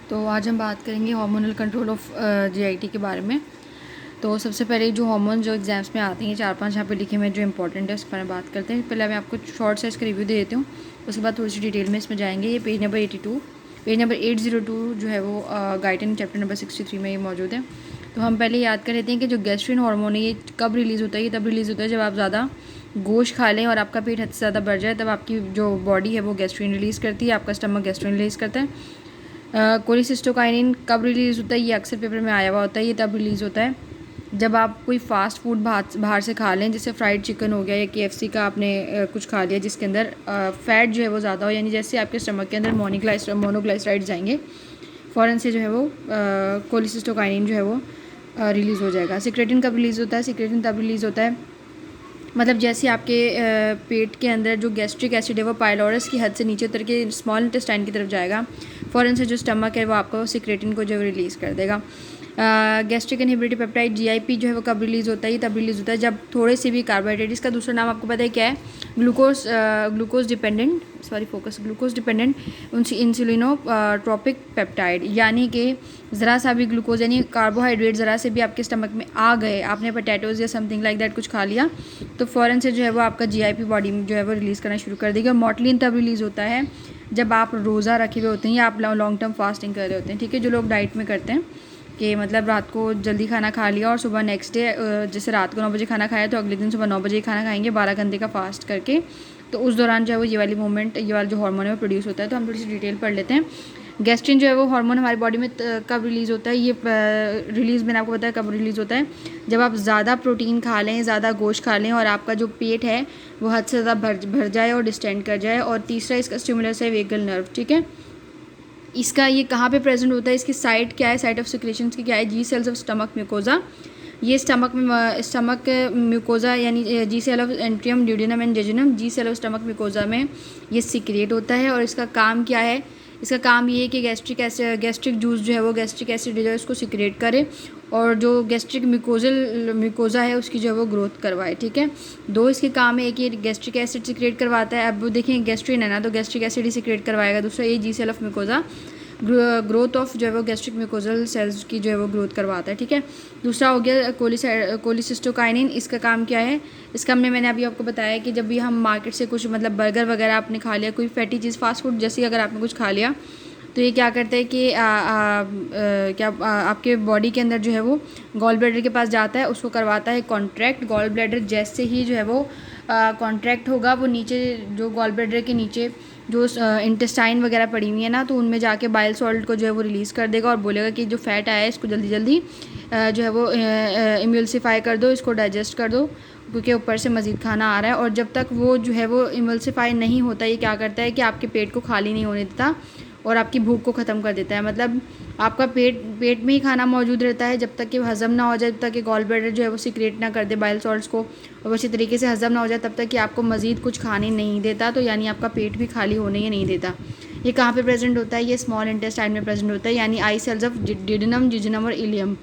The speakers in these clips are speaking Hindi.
तो आज हम बात करेंगे हार्मोनल कंट्रोल ऑफ जीआईटी के बारे में। तो सबसे पहले जो हार्मोन जो एग्जाम्स में आते हैं 4-5 यहाँ पे लिखे हुए जो इंपॉर्टेंट है उस पर बात करते हैं। पहले मैं आपको शॉर्ट सा इसका रिव्यू दे देती हूँ, उसके बाद थोड़ी सी डिटेल में इसमें जाएंगे। ये पेज नंबर 82, पेज नंबर 802 जो है वो गाइडेंस चैप्टर नंबर 63 में ये मौजूद है। तो हम पहले याद कर लेते हैं कि जो गैस्ट्रिन हार्मोन है ये कब रिलीज़ होता है। ये तब रिलीज़ होता है जब आप ज़्यादा गोश्त खा लें और आपका पेट हद से ज़्यादा बढ़ जाए, तब आपकी जो बॉडी है वो गैस्ट्रिन रिलीज़ करती है, आपका स्टमक गैस्ट्रिन रिलीज़ करता है। कोलिसिस्टोकाइनिन कब रिलीज़ होता है, ये अक्सर पेपर में आया हुआ होता है। ये तब रिलीज़ होता है जब आप कोई फास्ट फूड बाहर से खा लें, जैसे फ्राइड चिकन हो गया या KFC का आपने कुछ खा लिया जिसके अंदर फ़ैट जो है वो ज़्यादा हो, यानी जैसे आपके स्टमक के अंदर मोनोग्लाइसराइड जाएंगे, फ़ौरन से जो है वो कोलिसिस्टोकाइनिन जो है वो रिलीज़ हो जाएगा। सिक्रेटिन कब रिलीज़ होता है? सिक्रेटिन तब रिलीज़ होता है मतलब जैसे आपके पेट के अंदर जो गैस्ट्रिक एसिड है वो पाइलोरस की हद से नीचे उतर के स्मॉल इंटेस्टाइन की तरफ जाएगा, फ़ौरन से जो स्टमक है वो आपको सिक्रेटिन को जो रिलीज़ कर देगा। गैस्ट्रिक इनहिबिटरी पेप्टाइड GIP जो है वो कब रिलीज़ होता है? तब रिलीज़ होता है जब थोड़े से भी कार्बोहाइड्रेट, इसका दूसरा नाम आपको पता है क्या है? ग्लूकोज डिपेंडेंट इंसुलिनोट्रोपिक पेप्टाइड, यानी कि ज़रा सा भी ग्लूकोज यानी कार्बोहाइड्रेट ज़रा से भी आपके स्टमक में आ गए, आपने पोटैटोज़ या समथिंग लाइक दैट कुछ खा लिया, तो फ़ौरन से जो है वो आपका GIP बॉडी में जो है वो रिलीज़ करना शुरू कर देगा। मॉटलिन तब रिलीज़ होता है जब आप रोज़ा रखे हुए होते हैं या आप लॉन्ग टर्म फास्टिंग कर रहे होते हैं, ठीक है। जो लोग डाइट में करते हैं कि मतलब रात को जल्दी खाना खा लिया और सुबह नेक्स्ट डे जैसे रात को 9 बजे खाना खाया तो अगले दिन सुबह 9 बजे ही खाना खाएंगे 12 घंटे का फास्ट करके, तो उस दौरान जो है वो ये वाली मूवमेंट, ये वाला जो हार्मोन है वो प्रोड्यूस होता है। तो हम थोड़ी सी डिटेल पढ़ लेते हैं। गैस्ट्रिन जो है वो हार्मोन हमारी बॉडी में कब रिलीज़ होता है? ये रिलीज़ मैंने आपको बताया कब रिलीज़ होता है, जब आप ज़्यादा प्रोटीन खा लें, ज़्यादा गोश्त खा लें और आपका जो पेट है वो हद से ज़्यादा भर जाए और डिस्टेंड कर जाए। और तीसरा इसका स्टिमुलस है वेगल नर्व, ठीक है। इसका ये कहाँ पे प्रेजेंट होता है, इसकी साइट क्या है, साइट ऑफ सिक्रेशन की क्या है? G cells of stomach mucosa. ये स्टमक म्यूकोजा यानी G cell of antrum duodenum and jejunum, G cell of stomach mucosa में ये सिक्रेट होता है। और इसका काम क्या है? इसका काम ये है कि गैस्ट्रिक जूस जो है वो गैस्ट्रिक एसिड जो है उसको सिक्रेट करे और जो गैस्ट्रिक म्यूकोजा है उसकी जो है वो ग्रोथ करवाए, ठीक है। दो इसके काम है, एक ये गैस्ट्रिक एसिड सिक्रेट करवाता है, अब देखें गैस्ट्रिन है ना तो गैस्ट्रिक एसिड ही सिक्रेट करवाएगा। दूसरा ये G cell of mucosa growth of जो है वो गैस्ट्रिक म्यूकोजल सेल्स की जो है वो ग्रोथ करवाता है, ठीक है। दूसरा हो गया कोलिसिस्टोकाइनिन, इसका काम क्या है? इसका मैंने अभी आपको बताया कि जब भी हम मार्केट से कुछ मतलब बर्गर वगैरह आपने खा लिया, कोई फैटी चीज़ फास्ट फूड जैसी अगर आपने कुछ खा लिया, तो ये क्या करता है कि आपके बॉडी के अंदर जो है वो गॉल ब्लैडर के पास जाता है, उसको करवाता है कॉन्ट्रैक्ट। गॉल ब्लैडर जैसे ही जो है वो कॉन्ट्रैक्ट होगा, वो नीचे जो गॉल ब्लैडर के नीचे जो इंटेस्टाइन वगैरह पड़ी हुई है ना, तो उनमें जाके बाइल सॉल्ट को जो है वो रिलीज़ कर देगा और बोलेगा कि जो फैट आया है इसको जल्दी जल्दी जो है वो इमल्सिफाई कर दो, इसको डाइजेस्ट कर दो, क्योंकि ऊपर से मज़ीद खाना आ रहा है। और जब तक वो जो है वो इमल्सिफाई नहीं होता, ये क्या करता है कि आपके पेट को खाली नहीं होने देता और आपकी भूख को ख़त्म कर देता है। मतलब आपका पेट में ही खाना मौजूद रहता है जब तक कि हज़म ना हो जाए, जब तक कि गॉल ब्लैडर जो है वो सिक्रेट ना कर दे बाइल सॉल्ट्स को, और उसी तरीके से हज़म ना हो जाए तब तक कि आपको मज़ीद कुछ खाने नहीं देता, तो यानी आपका पेट भी खाली होने ही नहीं देता। ये कहाँ पे प्रेजेंट होता है? ये स्मॉल इंटेस्टाइन में प्रेजेंट होता है, यानी आई सेल्स ऑफ ड्यूडेनम, जेजुनम और इलियम।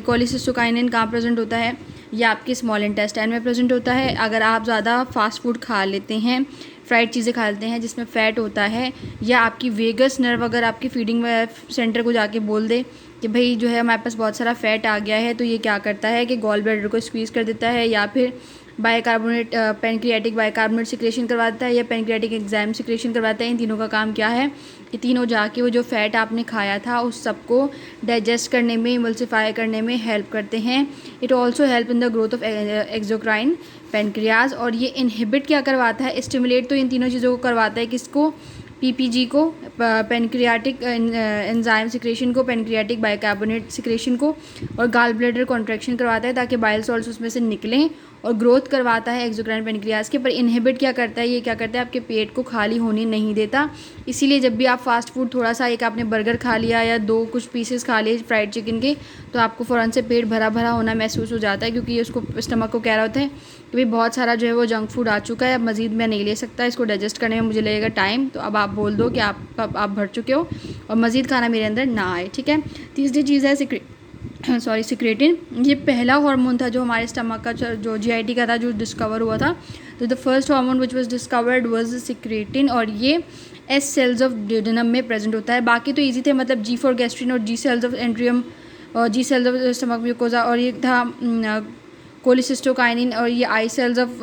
कोलिसिस्टोकाइनिन कहाँ प्रेजेंट होता है? ये आपके स्मॉल इंटेस्टाइन में प्रेजेंट होता है। अगर आप ज़्यादा फास्ट फूड खा लेते हैं, फ्राइड चीज़ें खा लेते हैं जिसमें फ़ैट होता है, या आपकी वेगस नर्व अगर आपकी फीडिंग सेंटर को जाके बोल दे कि भाई जो है हमारे पास बहुत सारा फ़ैट आ गया है, तो ये क्या करता है कि गॉल ब्लैडर को स्क्वीज़ कर देता है, या फिर बाइकार्बोनेट पेनक्रियाटिक बाइकार्बोनेट सिक्रेशन करवाता है या पेनक्रियाटिक एंजाइम सिक्रेशन करवाता है। इन तीनों का काम क्या है? ये तीनों जाके वो जो फ़ैट आपने खाया था उस सबको डाइजेस्ट करने में, इमल्सिफाई करने में हेल्प करते हैं। It also help in the growth of exocrine pancreas. और ये इनहिबिट क्या करवाता है? स्टिमुलेट तो इन तीनों चीज़ों को करवाता है, किसको? PPG को, पेनक्रियाटिक एंजाइम सिक्रेशन को, पेनक्रियाटिक बाइकार्बोनेट सिक्रेशन को, और गॉल ब्लैडर कॉन्ट्रैक्शन करवाता है ताकि बाइल सॉल्ट्स उसमें से निकलें, और ग्रोथ करवाता है एक्सोक्राइन पेनक्रियाज के। पर इनहिबिट क्या करता है? ये क्या करता है? आपके पेट को खाली होने नहीं देता। इसीलिए जब भी आप फास्ट फूड थोड़ा सा, एक आपने बर्गर खा लिया या दो कुछ पीसेस खा लिए फ्राइड चिकन के, तो आपको फ़ौरन से पेट भरा भरा होना महसूस हो जाता है, क्योंकि ये उसको स्टमक को कह रहा होता है कि भाई बहुत सारा जो है वो जंक फूड आ चुका है, अब मज़ीद मैं नहीं ले सकता, इसको डाइजेस्ट करने में मुझे लगेगा टाइम, तो अब आप बोल दो कि आप भर चुके हो और मज़ीद खाना मेरे अंदर ना आए, ठीक है। तीसरी चीज़ है सिक्रेटिन। ये पहला हार्मोन था जो हमारे स्टमक का जो GIT का था जो डिस्कवर हुआ था। तो the first hormone which was discovered was secretin, और ये एस सेल्स ऑफ ड्यूडेनम में प्रेजेंट होता है। बाकी तो इजी थे, मतलब जी फॉर गैस्ट्रिन और जी सेल्स ऑफ एंट्रियम और जी सेल्स ऑफ स्टमक म्यूकोजा, और ये था कोलिसिस्टोकाइनिन, और ये आई सेल्स ऑफ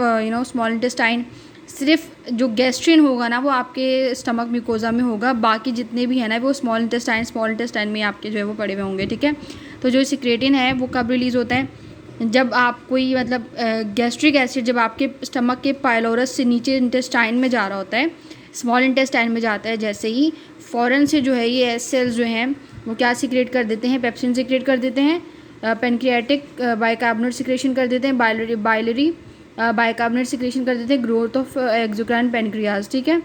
स्मॉल इंटेस्टाइन। सिर्फ जो गैस्ट्रिन होगा ना वो आपके स्टमक म्यूकोजा में होगा, बाकी जितने भी है ना वो स्मॉल इंटेस्टाइन में आपके जो है वो पड़े हुए होंगे, ठीक है। तो जो सिक्रेटिन है वो कब रिलीज़ होता है, जब आप कोई मतलब गैस्ट्रिक एसिड जब आपके स्टमक के पाइलोरस से नीचे इंटेस्टाइन में जा रहा होता है, स्मॉल इंटेस्टाइन में जाता है, जैसे ही फ़ौरन से जो है ये एस सेल्स जो हैं वो क्या सिक्रेट कर देते हैं, पेप्सिन सिक्रेट कर देते हैं, पेनक्रियाटिक बाइकार्बोनेट सिक्रेशन कर देते हैं, बाइलरी बाइकार्बोनेट सिक्रेशन कर देते हैं, ग्रोथ ऑफ एक्सोक्राइन पेनक्रियाज, ठीक है।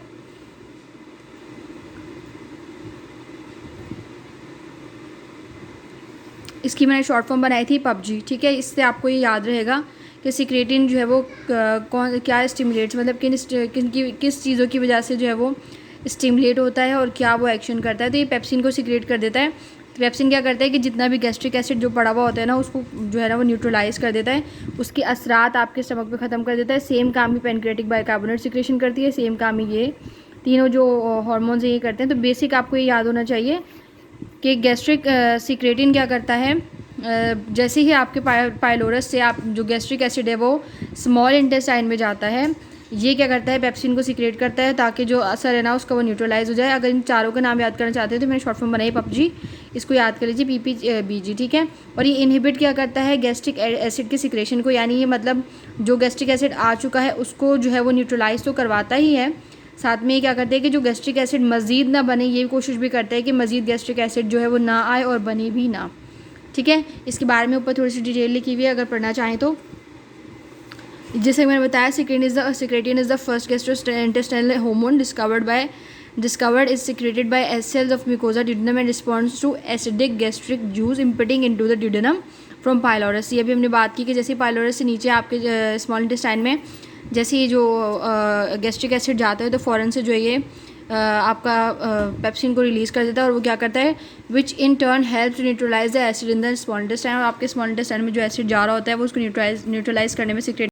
इसकी मैंने शॉर्ट फॉर्म बनाई थी पबजी, ठीक है। इससे आपको ये याद रहेगा कि सिक्रेटिन जो है वो कौन क्या स्टिमुलेट्स, मतलब किस चीज़ों की वजह से जो है वो स्टिमुलेट होता है और क्या वो एक्शन करता है। तो ये पेप्सिन को सिक्रेट कर देता है। तो पेप्सिन क्या करता है कि जितना भी गैस्ट्रिक एसिड जो पड़ा हुआ होता है ना उसको जो है ना वो न्यूट्रलाइज कर देता है, उसके असरात आपके स्टमक पे ख़त्म कर देता है। सेम काम ही पेनक्रियाटिक बाइकार्बोनेट सिक्रेशन करती है, सेम काम ही ये तीनों जो हार्मोन्स ये करते हैं। तो बेसिक आपको ये याद होना चाहिए कि गैस्ट्रिक सिक्रेटिन क्या करता है, जैसे ही आपके पाइलोरस से आप जो गैस्ट्रिक एसिड है वो स्मॉल इंटेस्टाइन में जाता है, ये क्या करता है पेप्सिन को सिक्रेट करता है ताकि जो असर है ना उसका वो न्यूट्रलाइज हो जाए। अगर इन चारों का नाम याद करना चाहते हैं तो मैंने शॉर्ट फॉर्म बनाई पबजी, इसको याद कर लीजिए PPBG, ठीक है। और ये इनहिबिट क्या करता है गैस्ट्रिक एसिड के सिक्रेशन को, यानी ये मतलब जो गैस्ट्रिक एसिड आ चुका है उसको जो है वो न्यूट्रलाइज तो करवाता ही है, साथ में ये क्या करते हैं कि जो गैस्ट्रिक एसिड मज़ीद ना बने ये कोशिश भी करते हैं कि मज़ीद गैस्ट्रिक एसिड जो है वो ना आए और बने भी ना, ठीक है। इसके बारे में ऊपर थोड़ी सी डिटेल लिखी हुई है अगर पढ़ना चाहें तो। जैसे मैंने बताया secretin is the first gastrointestinal hormone discovered is secreted by S cells of mucosa duodenum in response to acidic gastric juice impinging into the duodenum from pylorus। ये अभी हमने बात की कि जैसे पाइलोरस से नीचे आपके स्मॉल इंटेस्टाइन में जैसे ये जो गैस्ट्रिक एसिड जाता है तो फ़ौरन से जो है ये आपका पेप्सिन को रिलीज़ कर देता है और वो क्या करता है which in turn help to neutralise the acid in the small intestine. और आपके स्मॉल इंटेस्टाइन में जो एसिड जा रहा होता है वो उसको न्यूट्रलाइज करने में सिक्रेट